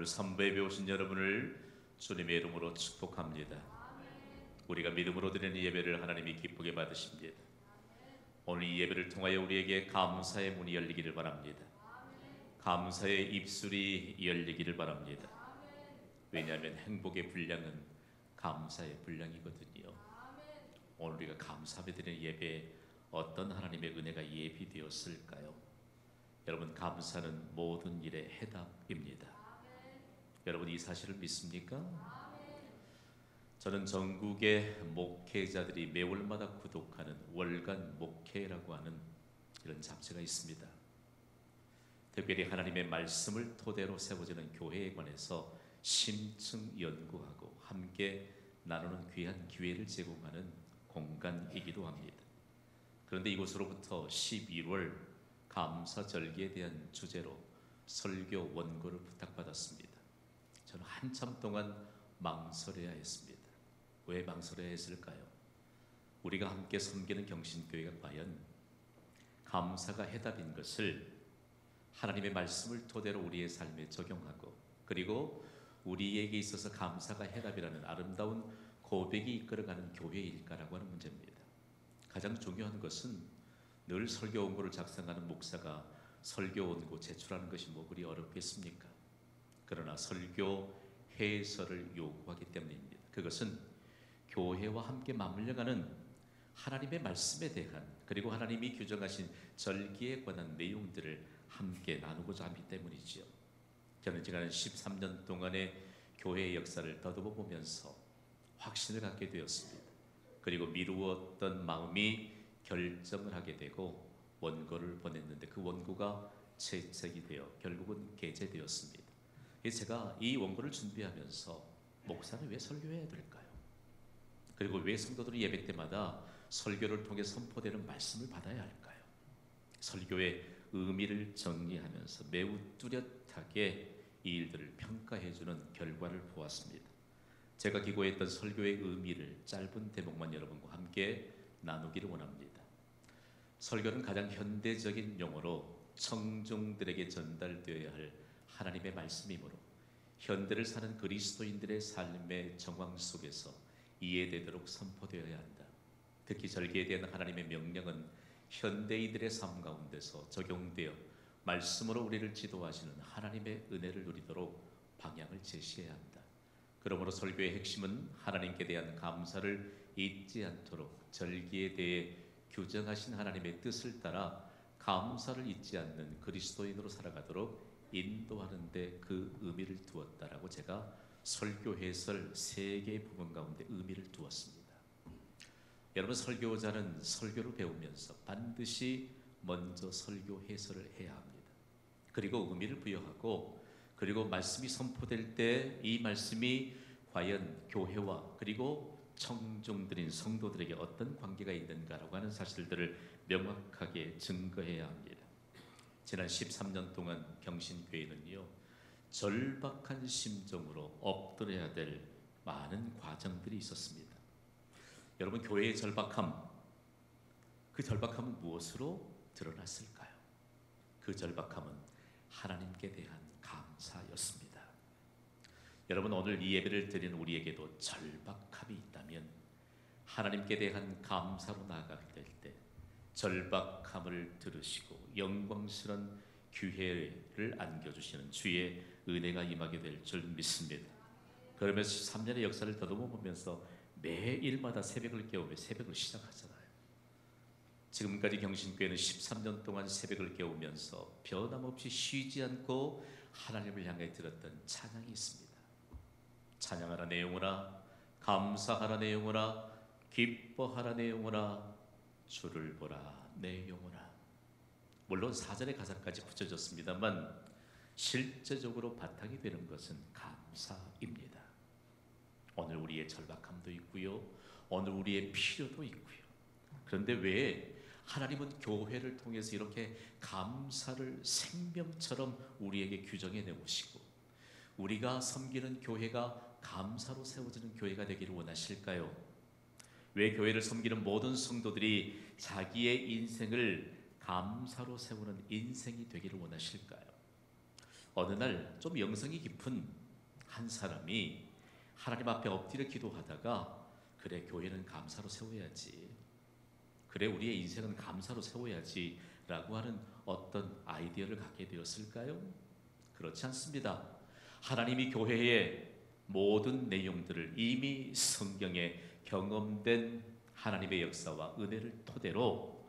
오늘 3부에 배우신 여러분을 주님의 이름으로 축복합니다. 우리가 믿음으로 드리는 예배를 하나님이 기쁘게 받으십니다. 오늘 이 예배를 통하여 우리에게 감사의 문이 열리기를 바랍니다. 감사의 입술이 열리기를 바랍니다. 왜냐하면 행복의 분량은 감사의 분량이거든요. 오늘 우리가 감사하며 드리는 예배에 어떤 하나님의 은혜가 예비되었을까요? 여러분, 감사는 모든 일의 해답입니다. 여러분, 이 사실을 믿습니까? 저는 전국의 목회자들이 매월마다 구독하는 월간 목회라고 하는 이런 잡지가 있습니다. 특별히 하나님의 말씀을 토대로 세워지는 교회에 관해서 심층 연구하고 함께 나누는 귀한 기회를 제공하는 공간이기도 합니다. 그런데 이곳으로부터 11월 감사절기에 대한 주제로 설교 원고를 부탁받았습니다. 저는 한참 동안 망설여야 했습니다. 왜 망설여야 했을까요? 우리가 함께 섬기는 경신교회가 과연 감사가 해답인 것을 하나님의 말씀을 토대로 우리의 삶에 적용하고, 그리고 우리에게 있어서 감사가 해답이라는 아름다운 고백이 이끌어가는 교회일까라고 하는 문제입니다. 가장 중요한 것은 늘 설교 원고를 작성하는 목사가 설교 원고 제출하는 것이 뭐 그리 어렵겠습니까? 그러나 설교 해설을 요구하기 때문입니다. 그것은 교회와 함께 맞물려가는 하나님의 말씀에 대한, 그리고 하나님이 규정하신 절기에 관한 내용들을 함께 나누고자 하기 때문이지요. 저는 지난 13년 동안의 교회의 역사를 더듬어 보면서 확신을 갖게 되었습니다. 그리고 미루었던 마음이 결정을 하게 되고 원고를 보냈는데 그 원고가 채택이 되어 결국은 게재되었습니다. 제가 이 원고를 준비하면서 목사는 왜 설교해야 될까요? 그리고 왜 성도들이 예배 때마다 설교를 통해 선포되는 말씀을 받아야 할까요? 설교의 의미를 정리하면서 매우 뚜렷하게 이 일들을 평가해주는 결과를 보았습니다. 제가 기고했던 설교의 의미를 짧은 대목만 여러분과 함께 나누기를 원합니다. 설교는 가장 현대적인 용어로 청중들에게 전달되어야 할 하나님의 말씀이므로 현대를 사는 그리스도인들의 삶의 정황 속에서 이해되도록 선포되어야 한다. 특히 절기에 대한 하나님의 명령은 현대인들의 삶 가운데서 적용되어 말씀으로 우리를 지도하시는 하나님의 은혜를 누리도록 방향을 제시해야 한다. 그러므로 설교의 핵심은 하나님께 대한 감사를 잊지 않도록 절기에 대해 규정하신 하나님의 뜻을 따라 감사를 잊지 않는 그리스도인으로 살아가도록 인도하는 데 그 의미를 두었다라고 제가 설교 해설 3개의 부분 가운데 의미를 두었습니다. 여러분, 설교자는 설교를 배우면서 반드시 먼저 설교 해설을 해야 합니다. 그리고 의미를 부여하고, 그리고 말씀이 선포될 때 이 말씀이 과연 교회와 그리고 청중들인 성도들에게 어떤 관계가 있는가라고 하는 사실들을 명확하게 증거해야 합니다. 지난 13년 동안 경신교회는요, 절박한 심정으로 엎드려야 될 많은 과정들이 있었습니다. 여러분, 교회의 절박함, 그 절박함은 무엇으로 드러났을까요? 그 절박함은 하나님께 대한 감사였습니다. 여러분, 오늘 이 예배를 드리는 우리에게도 절박함이 있다면 하나님께 대한 감사로 나아가게 될 때 절박함을 들으시고 영광스러운 기회를 안겨주시는 주의 은혜가 임하게 될 줄 믿습니다. 그러면서 13년의 역사를 더듬어 보면서 매일마다 새벽을 깨우며 새벽을 시작하잖아요. 지금까지 경신교회는 13년 동안 새벽을 깨우면서 변함없이 쉬지 않고 하나님을 향해 들었던 찬양이 있습니다. 찬양하라 내 영혼아, 감사하라 내 영혼아, 기뻐하라 내 영혼아, 주를 보라 내 영혼아. 물론 4절의 가사까지 붙여졌습니다만 실제적으로 바탕이 되는 것은 감사입니다. 오늘 우리의 절박함도 있고요, 오늘 우리의 필요도 있고요. 그런데 왜 하나님은 교회를 통해서 이렇게 감사를 생명처럼 우리에게 규정해 내오시고 우리가 섬기는 교회가 감사로 세워지는 교회가 되기를 원하실까요? 왜 교회를 섬기는 모든 성도들이 자기의 인생을 감사로 세우는 인생이 되기를 원하실까요? 어느 날 좀 영성이 깊은 한 사람이 하나님 앞에 엎드려 기도하다가 그래, 교회는 감사로 세워야지, 그래, 우리의 인생은 감사로 세워야지 라고 하는 어떤 아이디어를 갖게 되었을까요? 그렇지 않습니다. 하나님이 교회의 모든 내용들을 이미 성경에 경험된 하나님의 역사와 은혜를 토대로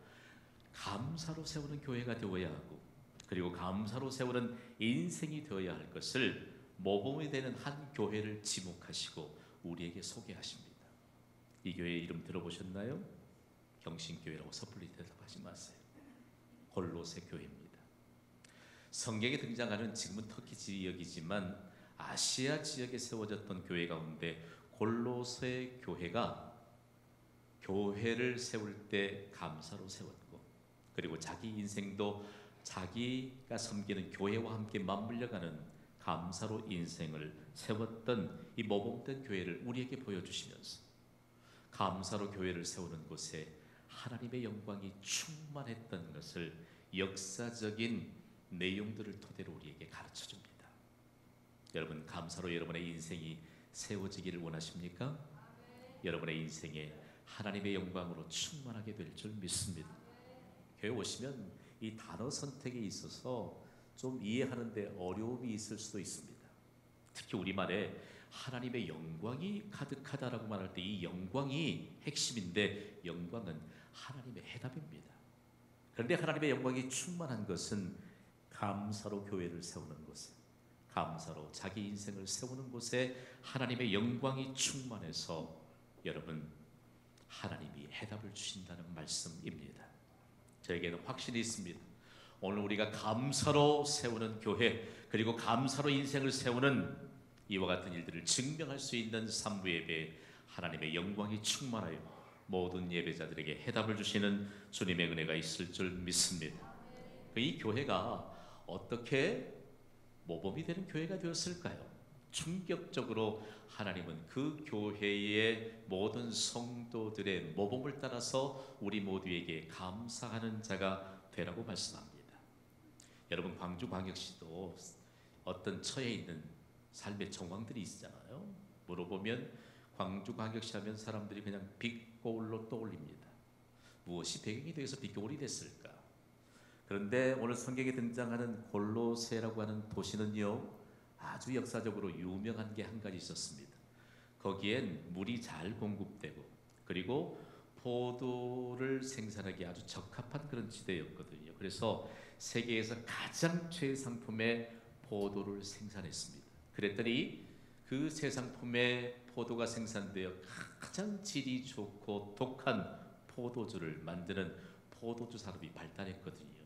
감사로 세우는 교회가 되어야 하고, 그리고 감사로 세우는 인생이 되어야 할 것을 모범이 되는 한 교회를 지목하시고 우리에게 소개하십니다. 이 교회 이름 들어보셨나요? 경신교회라고 섣불리 대답하지 마세요. 골로새 교회입니다. 성경에 등장하는 지금은 터키 지역이지만 아시아 지역에 세워졌던 교회 가운데 골로새 교회가 교회를 세울 때 감사로 세웠고, 그리고 자기 인생도 자기가 섬기는 교회와 함께 맞물려가는 감사로 인생을 세웠던 이 모범된 교회를 우리에게 보여주시면서 감사로 교회를 세우는 곳에 하나님의 영광이 충만했던 것을 역사적인 내용들을 토대로 우리에게 가르쳐줍니다. 여러분, 감사로 여러분의 인생이 세워지기를 원하십니까? 여러분의 인생에 하나님의 영광으로 충만하게 될 줄 믿습니다. 교회 오시면 이 단어 선택에 있어서 좀 이해하는데 어려움이 있을 수도 있습니다. 특히 우리말에 하나님의 영광이 가득하다라고 말할 때 이 영광이 핵심인데, 영광은 하나님의 해답입니다. 그런데 하나님의 영광이 충만한 것은 감사로 교회를 세우는 곳에, 감사로 자기 인생을 세우는 곳에 하나님의 영광이 충만해서 여러분, 하나님이 해답을 주신다는 말씀입니다. 저에게는 확신이 있습니다. 오늘 우리가 감사로 세우는 교회, 그리고 감사로 인생을 세우는 이와 같은 일들을 증명할 수 있는 삼부 예배에 하나님의 영광이 충만하여 모든 예배자들에게 해답을 주시는 주님의 은혜가 있을 줄 믿습니다. 이 교회가 어떻게 모범이 되는 교회가 되었을까요? 충격적으로 하나님은 그 교회의 모든 성도들의 모범을 따라서 우리 모두에게 감사하는 자가 되라고 말씀합니다. 여러분, 광주광역시도 어떤 처해 있는 삶의 정황들이 있잖아요. 물어보면 광주광역시 하면 사람들이 그냥 빅고울로 떠올립니다. 무엇이 배경이 되어서 빅고울이 됐을까? 그런데 오늘 성경에 등장하는 골로새라고 하는 도시는요, 아주 역사적으로 유명한 게 한 가지 있었습니다. 거기엔 물이 잘 공급되고, 그리고 포도를 생산하기 아주 적합한 그런 지대였거든요. 그래서 세계에서 가장 최상품의 포도를 생산했습니다. 그랬더니 그 최상품의 포도가 생산되어 가장 질이 좋고 독한 포도주를 만드는 포도주 산업이 발달했거든요.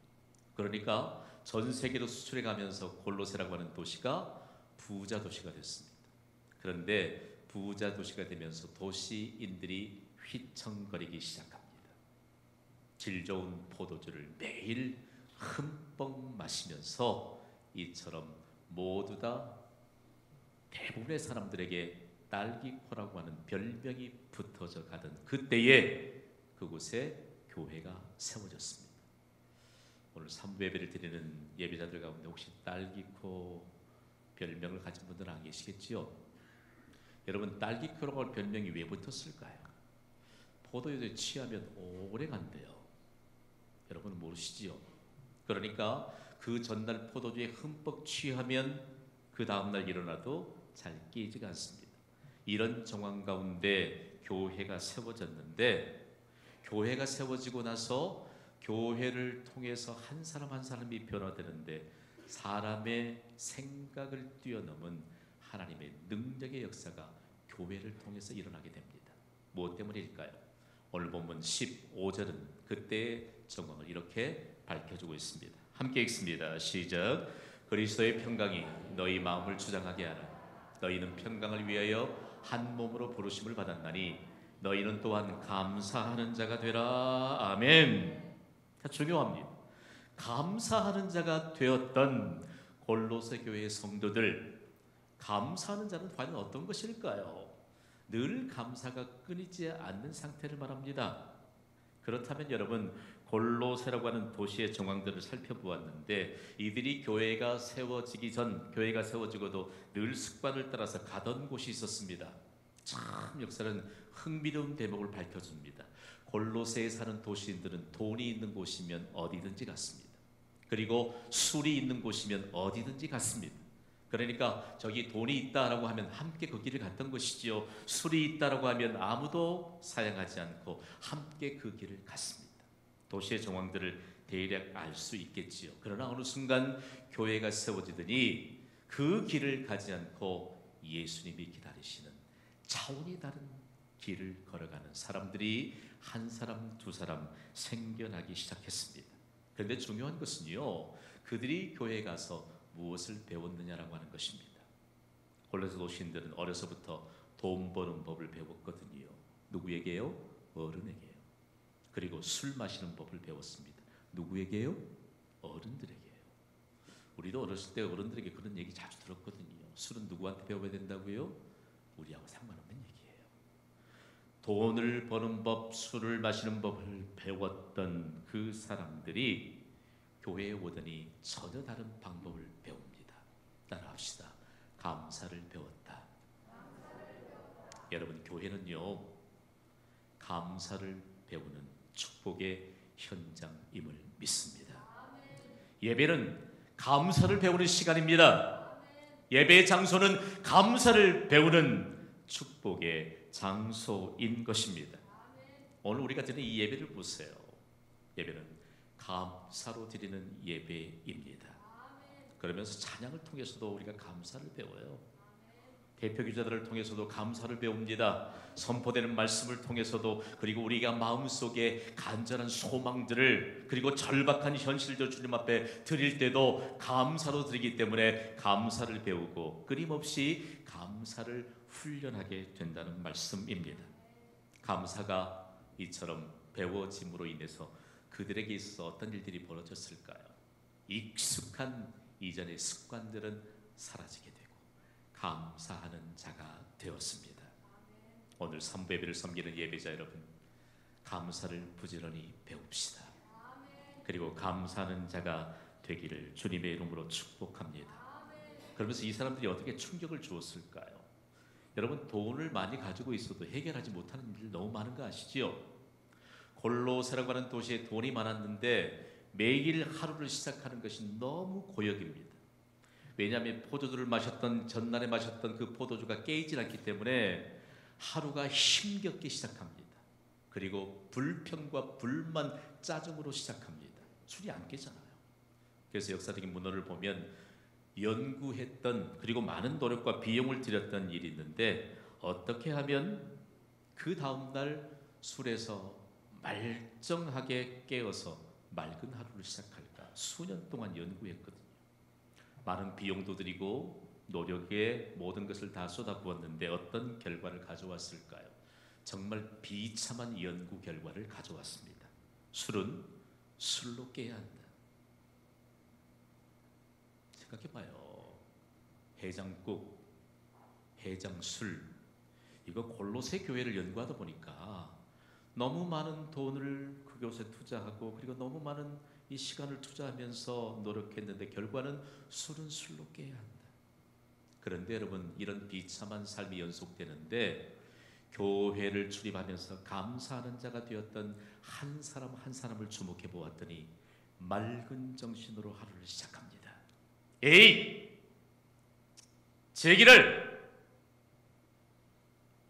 그러니까 전 세계로 수출해 가면서 골로새라고 하는 도시가 부자 도시가 됐습니다. 그런데 부자 도시가 되면서 도시인들이 휘청거리기 시작합니다. 질 좋은 포도주를 매일 흠뻑 마시면서 이처럼 모두 다 대부분의 사람들에게 딸기코라고 하는 별명이 붙어져 가던 그때에 그곳에 교회가 세워졌습니다. 오늘 삼부 예배를 드리는 예배자들 가운데 혹시 딸기코 별명을 가진 분들은 안 계시겠지요? 여러분, 딸기코라고 하는 별명이 왜 붙었을까요? 포도주에 취하면 오래 간대요. 여러분 모르시지요? 그러니까 그 전날 포도주에 흠뻑 취하면 그 다음날 일어나도 잘 깨지가 않습니다. 이런 정황 가운데 교회가 세워졌는데, 교회가 세워지고 나서 교회를 통해서 한 사람 한 사람이 변화되는데 사람의 생각을 뛰어넘은 하나님의 능력의 역사가 교회를 통해서 일어나게 됩니다. 무엇 때문일까요? 오늘 본문 15절은 그때의 정황을 이렇게 밝혀주고 있습니다. 함께 읽습니다. 시작. 그리스도의 평강이 너희 마음을 주장하게 하라. 너희는 평강을 위하여 한 몸으로 부르심을 받았나니 너희는 또한 감사하는 자가 되라. 아멘. 중요합니다. 감사하는 자가 되었던 골로새 교회의 성도들, 감사하는 자는 과연 어떤 것일까요? 늘 감사가 끊이지 않는 상태를 말합니다. 그렇다면 여러분, 골로새라고 하는 도시의 정황들을 살펴보았는데 이들이 교회가 세워지기 전, 교회가 세워지고도 늘 습관을 따라서 가던 곳이 있었습니다. 참 역사는 흥미로운 대목을 밝혀줍니다. 골로새에 사는 도시인들은 돈이 있는 곳이면 어디든지 갔습니다. 그리고 술이 있는 곳이면 어디든지 갔습니다. 그러니까 저기 돈이 있다라고 하면 함께 그 길을 갔던 것이지요. 술이 있다라고 하면 아무도 사양하지 않고 함께 그 길을 갔습니다. 도시의 정황들을 대략 알 수 있겠지요. 그러나 어느 순간 교회가 세워지더니 그 길을 가지 않고 예수님이 기다리시는 차원이 다른 길을 걸어가는 사람들이 한 사람 두 사람 생겨나기 시작했습니다. 그런데 중요한 것은요, 그들이 교회에 가서 무엇을 배웠느냐라고 하는 것입니다. 골로새 도시인들은 어려서부터 돈 버는 법을 배웠거든요. 누구에게요? 어른에게요. 그리고 술 마시는 법을 배웠습니다. 누구에게요? 어른들에게요. 우리도 어렸을 때 어른들에게 그런 얘기 자주 들었거든요. 술은 누구한테 배워야 된다고요? 우리하고 상관없는 얘기예요. 돈을 버는 법, 술을 마시는 법을 배웠던 그 사람들이 교회에 오더니 전혀 다른 방법을 배웁니다. 따라합시다. 감사를 배웠다. 여러분, 교회는요, 감사를 배우는 축복의 현장임을 믿습니다. 예배는 감사를 배우는 시간입니다. 예배의 장소는 감사를 배우는 축복의 장소인 것입니다. 오늘 우리가 드리는 이 예배를 보세요. 예배는 감사로 드리는 예배입니다. 그러면서 찬양을 통해서도 우리가 감사를 배워요. 대표 기자들을 통해서도 감사를 배웁니다. 선포되는 말씀을 통해서도, 그리고 우리가 마음속에 간절한 소망들을, 그리고 절박한 현실들 주님 앞에 드릴 때도 감사로 드리기 때문에 감사를 배우고 끊임없이 감사를 훈련하게 된다는 말씀입니다. 감사가 이처럼 배워짐으로 인해서 그들에게 있어 어떤 일들이 벌어졌을까요? 익숙한 이전의 습관들은 사라지게 되고 감사하는 자가 되었습니다. 오늘 3부 예배를 섬기는 예배자 여러분, 감사를 부지런히 배웁시다. 그리고 감사하는 자가 되기를 주님의 이름으로 축복합니다. 그러면서 이 사람들이 어떻게 충격을 주었을까요? 여러분, 돈을 많이 가지고 있어도 해결하지 못하는 일이 너무 많은 거 아시죠? 골로새라고 하는 도시에 돈이 많았는데 매일 하루를 시작하는 것이 너무 고역입니다. 왜냐하면 포도주를 마셨던, 전날에 마셨던 그 포도주가 깨지질 않기 때문에 하루가 힘겹게 시작합니다. 그리고 불평과 불만, 짜증으로 시작합니다. 술이 안 깨잖아요. 그래서 역사적인 문헌을 보면 연구했던, 그리고 많은 노력과 비용을 들였던 일이 있는데, 어떻게 하면 그 다음날 술에서 말쩡하게 깨어서 맑은 하루를 시작할까 수년 동안 연구했거든요. 많은 비용도 들이고 노력에 모든 것을 다 쏟아부었는데 어떤 결과를 가져왔을까요? 정말 비참한 연구 결과를 가져왔습니다. 술은 술로 깨야 한다. 생각해봐요. 해장국, 해장술, 이거 골로새 교회를 연구하다 보니까 너무 많은 돈을 그곳에 투자하고, 그리고 너무 많은 이 시간을 투자하면서 노력했는데 결과는 술은 술로 깨야 한다. 그런데 여러분, 이런 비참한 삶이 연속되는데 교회를 출입하면서 감사하는 자가 되었던 한 사람 한 사람을 주목해 보았더니 맑은 정신으로 하루를 시작합니다. 에이! 제기를!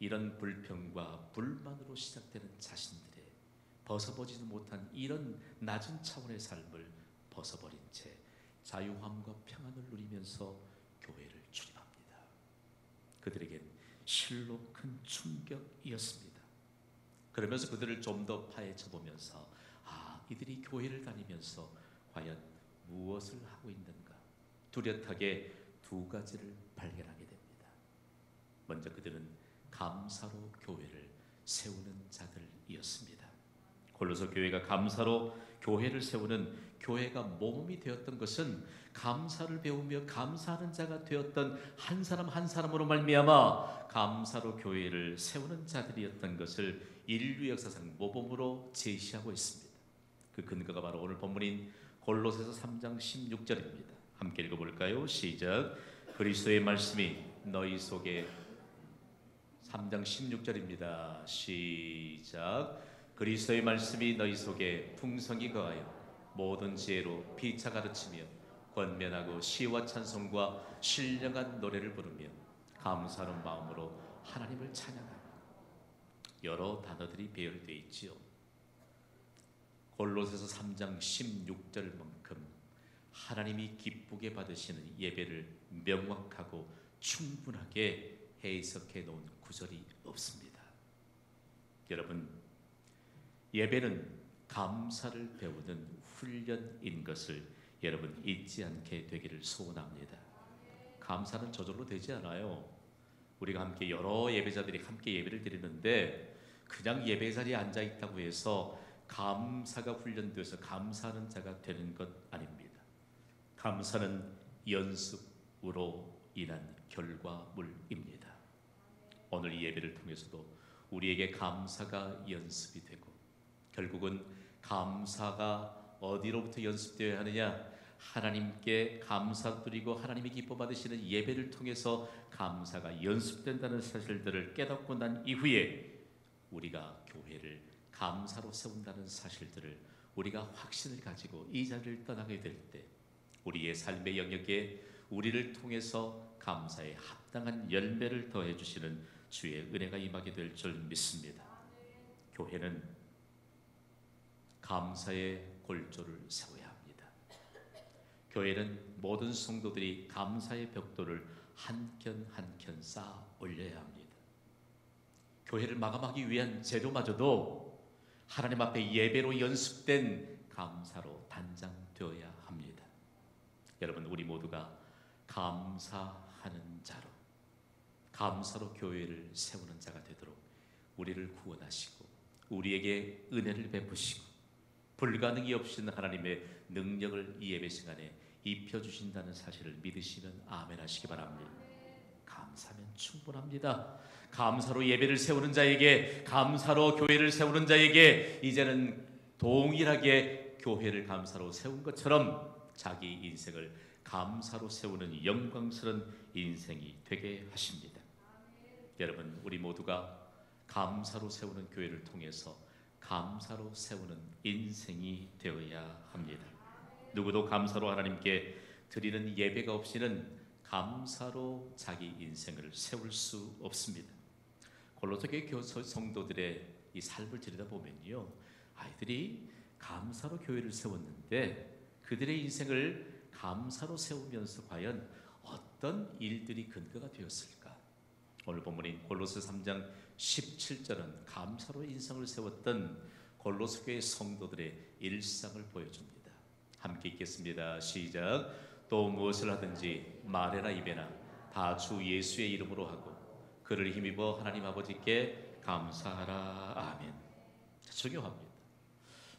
이런 불평과 불만으로 시작되는 자신들의 벗어버리지 못한 이런 낮은 차원의 삶을 벗어버린 채 자유함과 평안을 누리면서 교회를 출입합니다. 그들에겐 실로 큰 충격이었습니다. 그러면서 그들을 좀 더 파헤쳐보면서, 이들이 교회를 다니면서 과연 무엇을 하고 있는가, 뚜렷하게 두 가지를 발견하게 됩니다. 먼저 그들은 감사로 교회를 세우는 자들이었습니다. 골로새 교회가 감사로 교회를 세우는 교회가 모범이 되었던 것은 감사를 배우며 감사하는 자가 되었던 한 사람 한 사람으로 말미암아 감사로 교회를 세우는 자들이었던 것을 인류 역사상 모범으로 제시하고 있습니다. 그 근거가 바로 오늘 본문인 골로새서 3장 16절입니다. 함께 읽어볼까요? 시작. 그리스도의 말씀이 너희 속에 3장 16절입니다. 시작. 그리스도의 말씀이 너희 속에 풍성히 거하여 모든 지혜로 피차 가르치며 권면하고 시와 찬송과 신령한 노래를 부르며 감사하는 마음으로 하나님을 찬양하며. 여러 단어들이 배열되어 있지요. 골로새서 3장 16절만큼 하나님이 기쁘게 받으시는 예배를 명확하고 충분하게 해석해 놓은 구절이 없습니다. 여러분, 예배는 감사를 배우는 훈련인 것을 여러분 잊지 않게 되기를 소원합니다. 감사는 저절로 되지 않아요. 우리가 함께 여러 예배자들이 함께 예배를 드리는데 그냥 예배 자리에 앉아 있다고 해서 감사가 훈련되어서 감사하는 자가 되는 것 아닙니다. 감사는 연습으로 인한 결과물입니다. 오늘 이 예배를 통해서도 우리에게 감사가 연습이 되고, 결국은 감사가 어디로부터 연습되어야 하느냐? 하나님께 감사 드리고 하나님이 기뻐 받으시는 예배를 통해서 감사가 연습된다는 사실들을 깨닫고 난 이후에 우리가 교회를 감사로 세운다는 사실들을 우리가 확신을 가지고 이 자리를 떠나게 될 때 우리의 삶의 영역에 우리를 통해서 감사에 합당한 열매를 더해 주시는 주의 은혜가 임하게 될 줄 믿습니다. 교회는 감사의 골조를 세워야 합니다. 교회는 모든 성도들이 감사의 벽돌을 한 켠 한 켠 쌓아 올려야 합니다. 교회를 마감하기 위한 재료마저도 하나님 앞에 예배로 연습된 감사로 단장되어야 합니다. 여러분, 우리 모두가 감사하는 자로, 감사로 교회를 세우는 자가 되도록 우리를 구원하시고 우리에게 은혜를 베푸시고 불가능이 없이는 하나님의 능력을 이 예배 시간에 입혀주신다는 사실을 믿으시면 아멘 하시기 바랍니다. 감사면 충분합니다. 감사로 예배를 세우는 자에게, 감사로 교회를 세우는 자에게 이제는 동일하게 교회를 감사로 세운 것처럼 자기 인생을 감사로 세우는 영광스러운 인생이 되게 하십니다. 여러분, 우리 모두가 감사로 세우는 교회를 통해서 감사로 세우는 인생이 되어야 합니다. 누구도 감사로 하나님께 드리는 예배가 없이는 감사로 자기 인생을 세울 수 없습니다. 골로새 교회 성도들의 이 삶을 들여다보면요, 아이들이 감사로 교회를 세웠는데 그들의 인생을 감사로 세우면서 과연 어떤 일들이 근거가 되었을까? 오늘 본문인 골로새 3장 17절은 감사로 인생을 세웠던 골로새 교회 성도들의 일상을 보여줍니다. 함께 읽겠습니다. 시작. 또 무엇을 하든지 말에나 입에나 다 주 예수의 이름으로 하고 그를 힘입어 하나님 아버지께 감사하라. 아멘. 중요합니다.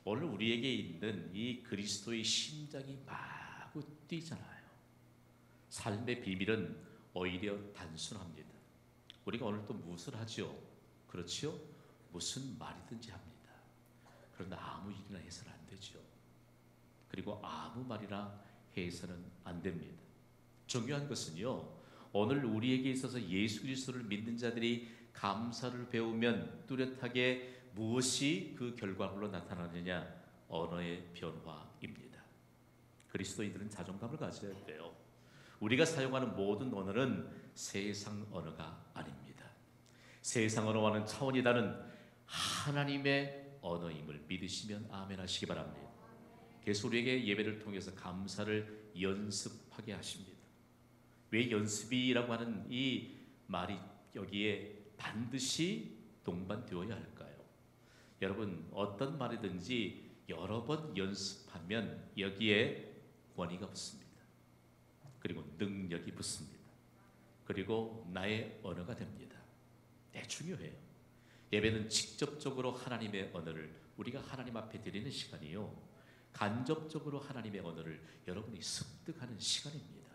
오늘 우리에게 있는 이 그리스도의 심장이 마구 뛰잖아요. 삶의 비밀은 오히려 단순합니다. 우리가 오늘 또 무엇을 하죠? 그렇지요? 무슨 말이든지 합니다. 그런데 아무 일이나 해서는 안 되죠. 그리고 아무 말이나 해서는 안 됩니다. 중요한 것은요, 오늘 우리에게 있어서 예수 그리스도를 믿는 자들이 감사를 배우면 뚜렷하게 무엇이 그 결과물로 나타나느냐? 언어의 변화입니다. 그리스도인들은 자존감을 가져야 돼요. 우리가 사용하는 모든 언어는 세상 언어가 아닙니다. 세상 언어와는 차원이 다른 하나님의 언어임을 믿으시면 아멘 하시기 바랍니다. 그래서 우리에게 예배를 통해서 감사를 연습하게 하십니다. 왜 연습이라고 하는 이 말이 여기에 반드시 동반되어야 할까요? 여러분, 어떤 말이든지 여러 번 연습하면 여기에 권위가 붙습니다. 그리고 능력이 붙습니다. 그리고 나의 언어가 됩니다. 네, 중요해요. 예배는 직접적으로 하나님의 언어를 우리가 하나님 앞에 드리는 시간이요, 간접적으로 하나님의 언어를 여러분이 습득하는 시간입니다.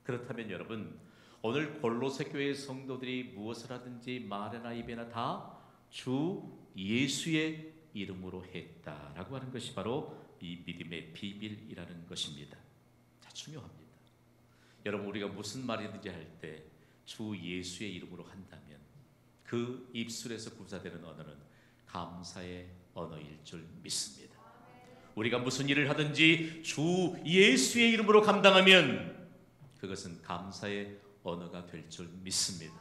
그렇다면 여러분, 오늘 골로새 교회 성도들이 무엇을 하든지 말에나 입에나 다 주 예수의 이름으로 했다라고 하는 것이 바로 이 믿음의 비밀이라는 것입니다. 자, 중요합니다. 여러분, 우리가 무슨 말이든지 할 때 주 예수의 이름으로 한다면 그 입술에서 구사되는 언어는 감사의 언어일 줄 믿습니다. 우리가 무슨 일을 하든지 주 예수의 이름으로 감당하면 그것은 감사의 언어가 될 줄 믿습니다.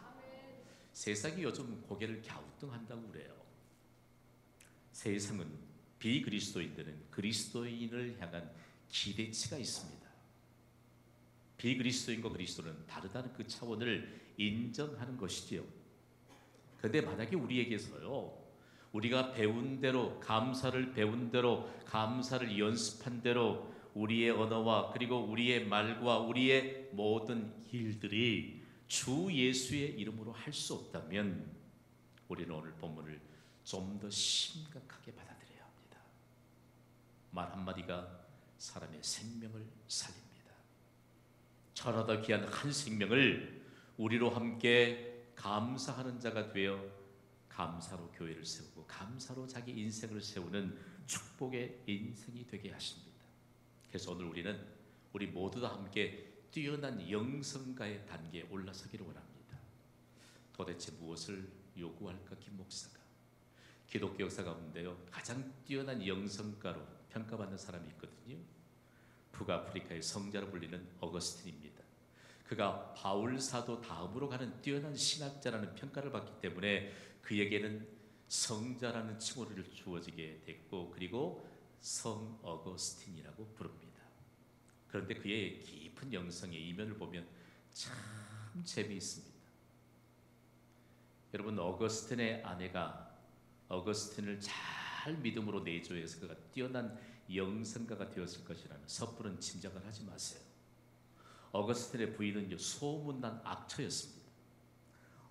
세상이 요즘 고개를 갸우뚱한다고 그래요. 세상은 비그리스도인들은 그리스도인을 향한 기대치가 있습니다. 비그리스도인과 그리스도는 다르다는 그 차원을 인정하는 것이지요. 그런데 만약에 우리에게서요, 우리가 배운 대로, 감사를 배운 대로, 감사를 연습한 대로 우리의 언어와 그리고 우리의 말과 우리의 모든 일들이 주 예수의 이름으로 할 수 없다면 우리는 오늘 본문을 좀 더 심각하게 받아들여야 합니다. 말 한마디가 사람의 생명을 살립니다. 천하다 귀한 한 생명을 우리로 함께 감사하는 자가 되어 감사로 교회를 세우고 감사로 자기 인생을 세우는 축복의 인생이 되게 하십니다. 그래서 오늘 우리 모두 다 함께 뛰어난 영성가의 단계에 올라서기를 원합니다. 도대체 무엇을 요구할까? 김 목사가 기독교 역사 가운데요 가장 뛰어난 영성가로 평가받는 사람이 있거든요. 북아프리카의 성자로 불리는 어거스틴입니다. 그가 바울 사도 다음으로 가는 뛰어난 신학자라는 평가를 받기 때문에 그에게는 성자라는 칭호를 주어지게 됐고 그리고 성 어거스틴이라고 부릅니다. 그런데 그의 깊은 영성의 이면을 보면 참 재미있습니다. 여러분, 어거스틴의 아내가 어거스틴을 잘 믿음으로 내조해서 그가 뛰어난 영성가가 되었을 것이라는 섣부른 짐작을 하지 마세요. 어거스틴의 부인은 소문난 악처였습니다.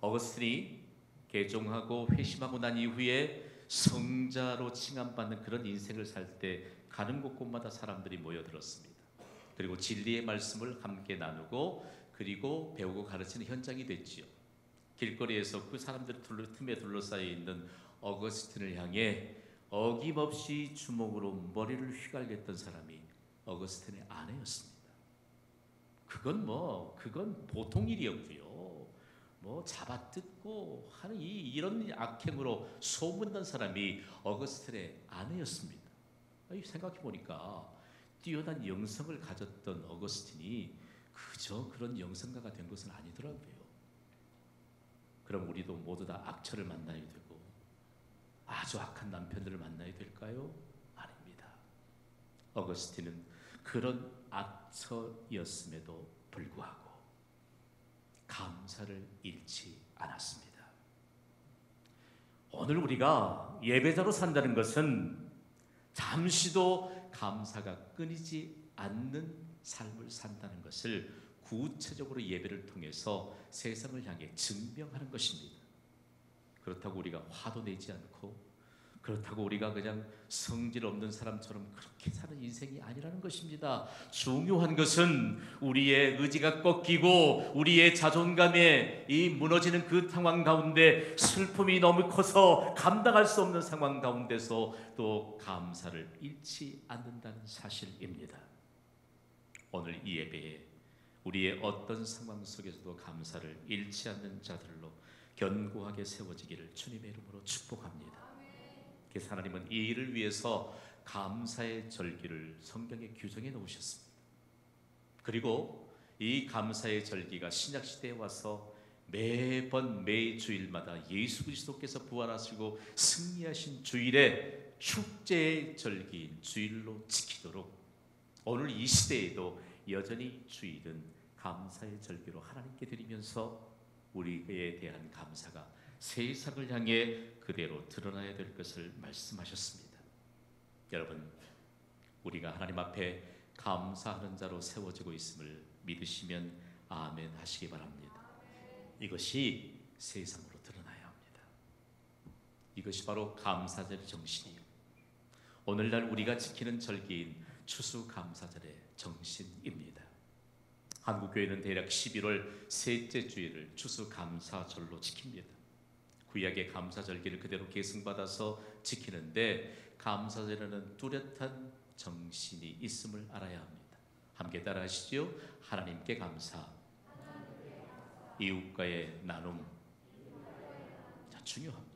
어거스틴이 개종하고 회심하고 난 이후에 성자로 칭함받는 그런 인생을 살 때 가는 곳곳마다 사람들이 모여들었습니다. 그리고 진리의 말씀을 함께 나누고 그리고 배우고 가르치는 현장이 됐지요. 길거리에서 그 사람들 틈에 둘러싸여 있는 어거스틴을 향해 어김없이 주먹으로 머리를 휘갈겼던 사람이 어거스틴의 아내였습니다. 그건 보통 일이었고요. 잡아뜯고 하는 이런 악행으로 소문난 사람이 어거스틴의 아내였습니다. 생각해 보니까 뛰어난 영성을 가졌던 어거스틴이 그저 그런 영성가가 된 것은 아니더라고요. 그럼 우리도 모두 다 악처를 만나야 되고 아주 악한 남편들을 만나야 될까요? 아닙니다. 어거스틴은 그런 악처였음에도 불구하고 감사를 잃지 않았습니다. 오늘 우리가 예배자로 산다는 것은 잠시도 감사가 끊이지 않는 삶을 산다는 것을 구체적으로 예배를 통해서 세상을 향해 증명하는 것입니다. 그렇다고 우리가 화도 내지 않고 그렇다고 우리가 그냥 성질 없는 사람처럼 그렇게 사는 인생이 아니라는 것입니다. 중요한 것은 우리의 의지가 꺾이고 우리의 자존감에 이 무너지는 그 상황 가운데 슬픔이 너무 커서 감당할 수 없는 상황 가운데서 또 감사를 잃지 않는다는 사실입니다. 오늘 이 예배에 우리의 어떤 상황 속에서도 감사를 잃지 않는 자들로 견고하게 세워지기를 주님의 이름으로 축복합니다. 그래서 하나님은 이 일을 위해서 감사의 절기를 성경에 규정해 놓으셨습니다. 그리고 이 감사의 절기가 신약시대에 와서 매번 매주일마다 예수 그리스도께서 부활하시고 승리하신 주일에 축제의 절기인 주일로 지키도록 오늘 이 시대에도 여전히 주일은 감사의 절기로 하나님께 드리면서 우리에 대한 감사가 세상을 향해 그대로 드러나야 될 것을 말씀하셨습니다. 여러분, 우리가 하나님 앞에 감사하는 자로 세워지고 있음을 믿으시면 아멘 하시기 바랍니다. 이것이 세상으로 드러나야 합니다. 이것이 바로 감사절의 정신이요, 오늘날 우리가 지키는 절기인 추수감사절의 정신입니다. 한국교회는 대략 11월 셋째 주일을 추수감사절로 지킵니다. 구약의 감사절기를 그대로 계승받아서 지키는데 감사절에는 뚜렷한 정신이 있음을 알아야 합니다. 함께 따라하시죠. 하나님께 감사, 이웃과의 나눔. 자, 중요합니다.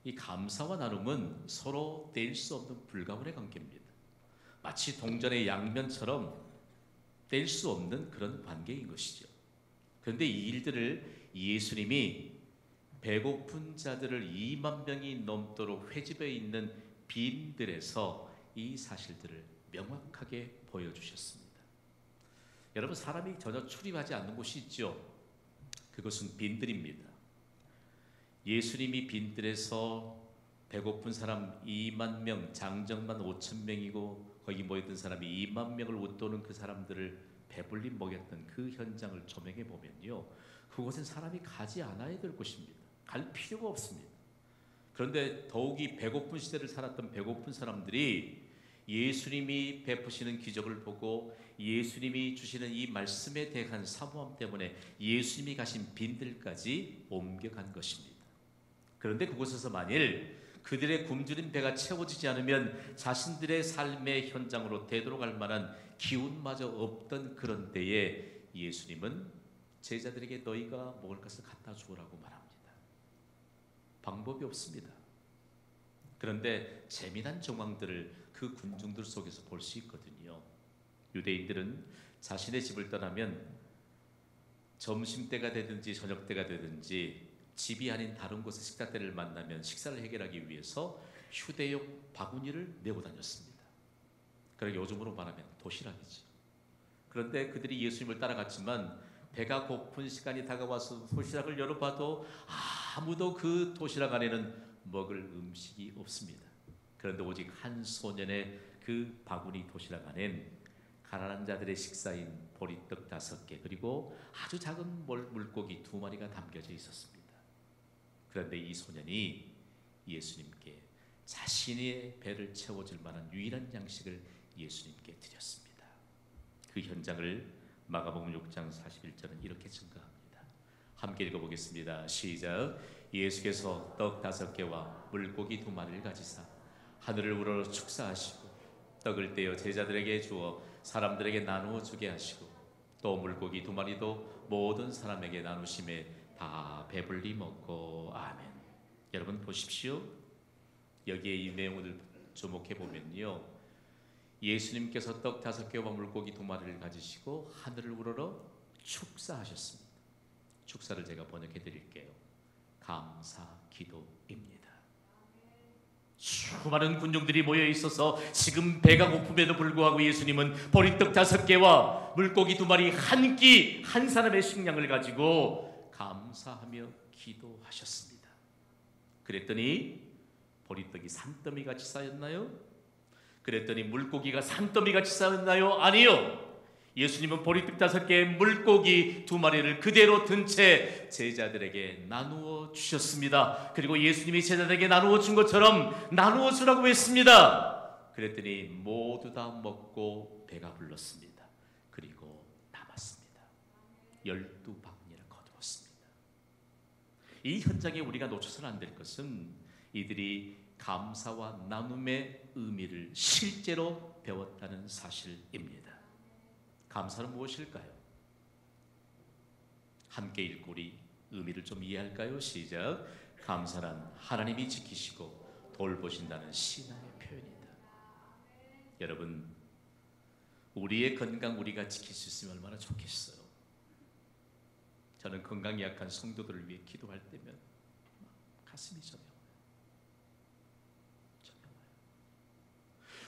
이 감사와 나눔은 서로 뗄 수 없는 불가분의 관계입니다. 마치 동전의 양면처럼 뗄 수 없는 그런 관계인 것이죠. 그런데 이 일들을 예수님이 배고픈 자들을 2만 명이 넘도록 회집해 있는 빈들에서 이 사실들을 명확하게 보여주셨습니다. 여러분, 사람이 전혀 출입하지 않는 곳이 있죠. 그것은 빈들입니다. 예수님이 빈들에서 배고픈 사람 2만 명, 장정만 5천 명이고 거기 모였던 사람이 2만 명을 웃도는 그 사람들을 배불리 먹였던 그 현장을 조명해 보면요, 그곳엔 사람이 가지 않아야 될 곳입니다. 갈 필요가 없습니다. 그런데 더욱이 배고픈 시대를 살았던 배고픈 사람들이 예수님이 베푸시는 기적을 보고 예수님이 주시는 이 말씀에 대한 사모함 때문에 예수님이 가신 빈들까지 옮겨간 것입니다. 그런데 그곳에서 만일 그들의 굶주린 배가 채워지지 않으면 자신들의 삶의 현장으로 되돌아갈 만한 기운마저 없던 그런 때에 예수님은 제자들에게 너희가 먹을 것을 갖다 주라고 말합니다. 방법이 없습니다. 그런데 재미난 정황들을 그 군중들 속에서 볼 수 있거든요. 유대인들은 자신의 집을 떠나면 점심때가 되든지 저녁때가 되든지 집이 아닌 다른 곳의 식탁대를 만나면 식사를 해결하기 위해서 휴대용 바구니를 메고 다녔습니다. 그러니까 요즘으로 말하면 도시락이죠. 그런데 그들이 예수님을 따라갔지만 배가 고픈 시간이 다가와서 도시락을 열어봐도 아무도 그 도시락 안에는 먹을 음식이 없습니다. 그런데 오직 한 소년의 그 바구니 도시락 안엔 가난한 자들의 식사인 보리떡 5개 그리고 아주 작은 물고기 2마리가 담겨져 있었습니다. 그런데 이 소년이 예수님께 자신의 배를 채워줄 만한 유일한 양식을 예수님께 드렸습니다. 그 현장을 마가복음 6장 41절은 이렇게 증가합니다. 함께 읽어보겠습니다. 시작. 예수께서 떡 5개와 물고기 2마리를 가지사 하늘을 우러러 축사하시고 떡을 떼어 제자들에게 주어 사람들에게 나누어 주게 하시고 또 물고기 2마리도 모든 사람에게 나누심에 다 배불리 먹고 아멘. 여러분 보십시오. 여기에 이 내용을 주목해 보면요, 예수님께서 떡 5개와 물고기 2마리를 가지시고 하늘을 우러러 축사하셨습니다. 축사를 제가 번역해 드릴게요. 감사 기도입니다. 수많은 군중들이 모여 있어서 지금 배가 고픔에도 불구하고 예수님은 보리떡 5개와 물고기 2마리 한 끼 한 사람의 식량을 가지고 감사하며 기도하셨습니다. 그랬더니 보리떡이 산더미같이 쌓였나요? 그랬더니 물고기가 산더미같이 쌓였나요? 아니요. 예수님은 보리떡 5개, 물고기 2마리를 그대로 든 채 제자들에게 나누어 주셨습니다. 그리고 예수님이 제자들에게 나누어 준 것처럼 나누어 주라고 했습니다. 그랬더니 모두 다 먹고 배가 불렀습니다. 그리고 남았습니다. 12바구니를 거두었습니다. 이 현장에 우리가 놓쳐서는 안 될 것은 이들이 감사와 나눔의 의미를 실제로 배웠다는 사실입니다. 감사는 무엇일까요? 함께 읽고 우리 의미를 좀 이해할까요? 시작. 감사란 하나님이 지키시고 돌보신다는 신앙의 표현이다. 여러분, 우리의 건강 우리가 지킬 수 있으면 얼마나 좋겠어요. 저는 건강이 약한 성도들을 위해 기도할 때면 가슴이 저려워요.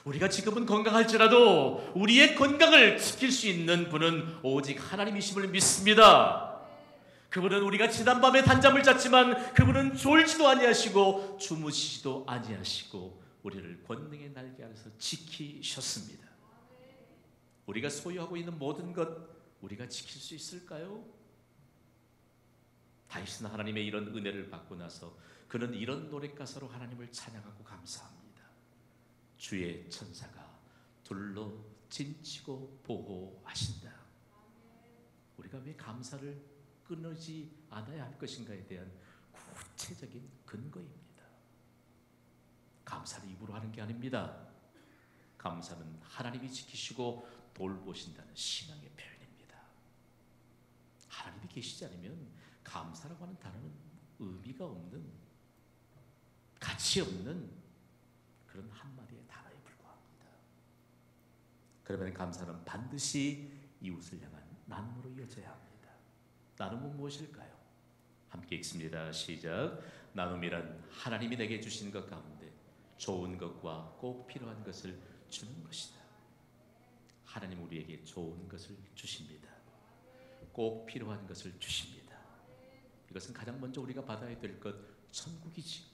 우리가 지금은 건강할지라도 우리의 건강을 지킬 수 있는 분은 오직 하나님이심을 믿습니다. 그분은 우리가 지난밤에 단잠을 잤지만 그분은 졸지도 아니하시고 주무시지도 아니하시고 우리를 권능의 날개 아래서 지키셨습니다. 우리가 소유하고 있는 모든 것 우리가 지킬 수 있을까요? 다윗은 하나님의 이런 은혜를 받고 나서 그는 이런 노래 가사로 하나님을 찬양하고 감사합니다. 주의 천사가 둘러 진치고 보호하신다. 우리가 왜 감사를 끊지 않아야 할 것인가에 대한 구체적인 근거입니다. 감사를 입으로 하는 게 아닙니다. 감사는 하나님이 지키시고 돌보신다는 신앙의 표현입니다. 하나님이 계시지 않으면 감사라고 하는 단어는 의미가 없는, 가치 없는 그런 한마디의 단어에 불과합니다. 그러면 감사는 반드시 이웃을 향한 나눔으로 이어져야 합니다. 나눔은 무엇일까요? 함께 읽습니다. 시작. 나눔이란 하나님이 내게 주신 것 가운데 좋은 것과 꼭 필요한 것을 주는 것이다. 하나님 우리에게 좋은 것을 주십니다. 꼭 필요한 것을 주십니다. 이것은 가장 먼저 우리가 받아야 될 것, 천국이지.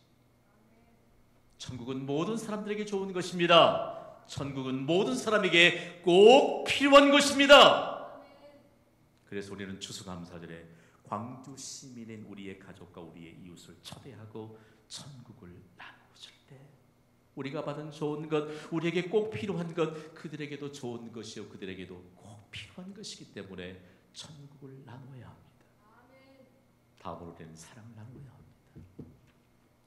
천국은 모든 사람들에게 좋은 것입니다. 천국은 모든 사람에게 꼭 필요한 것입니다. 그래서 우리는 추수감사절에 광주 시민인 우리의 가족과 우리의 이웃을 초대하고 천국을 나누어 줄 때 우리가 받은 좋은 것, 우리에게 꼭 필요한 것, 그들에게도 좋은 것이요 그들에게도 꼭 필요한 것이기 때문에 천국을 나누어야 합니다. 다음으로 우리는 사랑을 나누어야 합니다.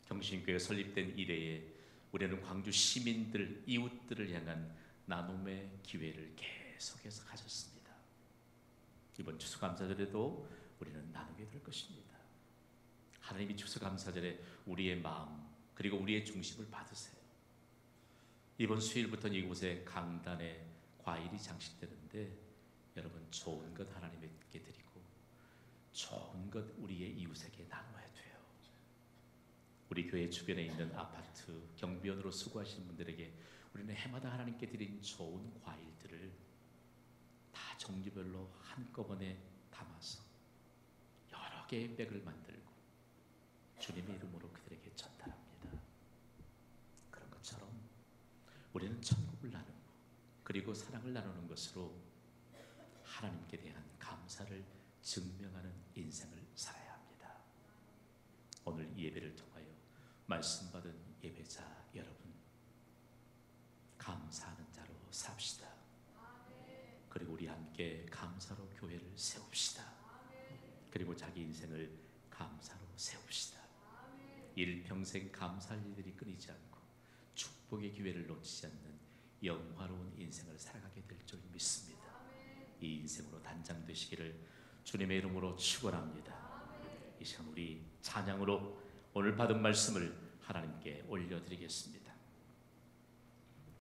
경신교회 설립된 이래에 우리는 광주 시민들, 이웃들을 향한 나눔의 기회를 계속해서 가졌습니다. 이번 추수감사절에도 우리는 나누게 될 것입니다. 하나님이 추수감사절에 우리의 마음 그리고 우리의 중심을 받으세요. 이번 수요일부터 이곳에 강단에 과일이 장식되는데 여러분 좋은 것 하나님께 드리고 좋은 것 우리의 이웃에게 나눠야 돼요. 우리 교회 주변에 있는 아파트 경비원으로 수고하시는 분들에게 우리는 해마다 하나님께 드린 좋은 과일들을 다 종류별로 한꺼번에 담아서 여러 개의 백을 만들고 주님의 이름으로 그들에게 전달합니다. 그런 것처럼 우리는 천국을 나누고 그리고 사랑을 나누는 것으로 하나님께 대한 감사를 증명하는 인생을 살아야 합니다. 오늘 이 예배를 통하여 말씀 받은 예배자 여러분, 감사하는 자로 삽시다. 그리고 우리 함께 감사로 교회를 세웁시다. 그리고 자기 인생을 감사로 세웁시다. 일평생 감사할 일들이 끊이지 않고 축복의 기회를 놓치지 않는 영화로운 인생을 살아가게 될 줄 믿습니다. 이 인생으로 단장되시기를 주님의 이름으로 축원합니다. 이 시간 우리 찬양으로 오늘 받은 말씀을 하나님께 올려드리겠습니다.